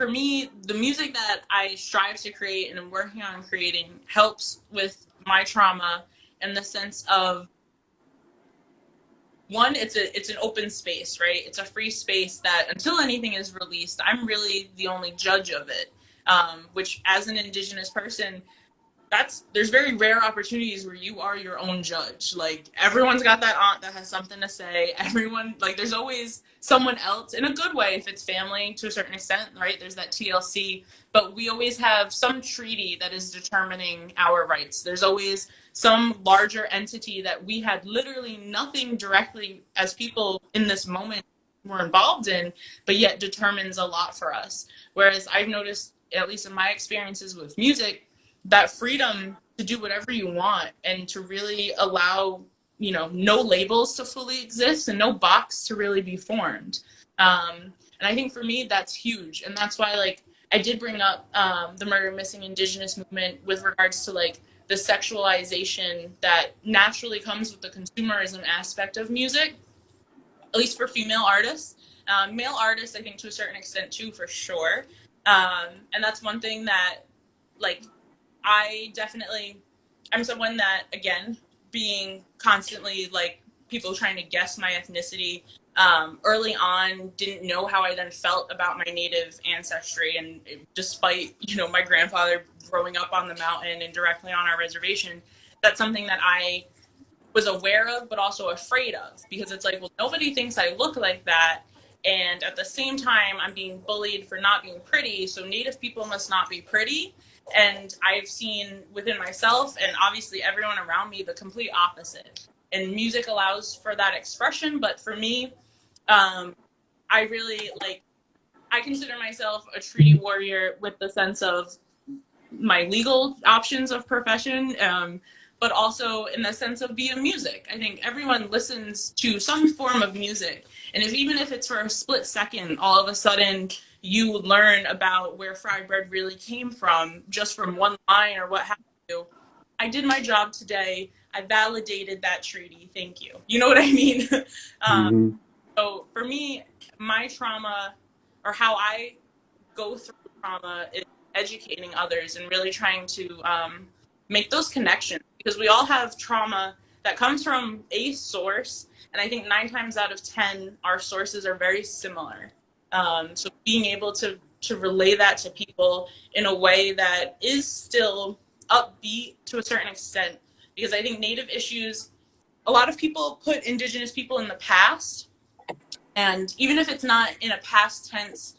for me, the music that I strive to create and am working on creating helps with my trauma in the sense of, one, it's an open space, right? It's a free space that until anything is released, I'm really the only judge of it. Which, as an Indigenous person, there's very rare opportunities where you are your own judge. Like, everyone's got that aunt that has something to say. Everyone, like, there's always someone else, in a good way if it's family to a certain extent, right? There's that TLC, but we always have some treaty that is determining our rights. There's always some larger entity that we had literally nothing directly as people in this moment were involved in, but yet determines a lot for us. Whereas I've noticed, at least in my experiences with music, that freedom to do whatever you want and to really allow, no labels to fully exist and no box to really be formed. And I think for me, that's huge. And that's why, like, I did bring up the Murder Missing Indigenous movement with regards to, like, the sexualization that naturally comes with the consumerism aspect of music, at least for female artists. Male artists, I think, to a certain extent, too, for sure. And that's one thing that, like, I'm someone that, again, being constantly, like, people trying to guess my ethnicity, early on, didn't know how I then felt about my Native ancestry. And despite, my grandfather growing up on the mountain and directly on our reservation, that's something that I was aware of, but also afraid of, because it's like, well, nobody thinks I look like that. And at the same time, I'm being bullied for not being pretty. So Native people must not be pretty. And I've seen within myself and obviously everyone around me the complete opposite. And music allows for that expression. But for me, I really, like, I consider myself a treaty warrior with the sense of my legal options of profession, but also in the sense of via music. I think everyone listens to some form of music. And even if it's for a split second, all of a sudden you learn about where fried bread really came from just from one line or what have you. I did my job today. I validated that treaty. Thank you. You know what I mean? Mm-hmm. So for me, my trauma, or how I go through trauma, is educating others and really trying to make those connections, because we all have trauma that comes from a source. And I think 9 times out of 10, our sources are very similar. So being able to relay that to people in a way that is still upbeat to a certain extent, because I think Native issues, a lot of people put Indigenous people in the past, and even if it's not in a past tense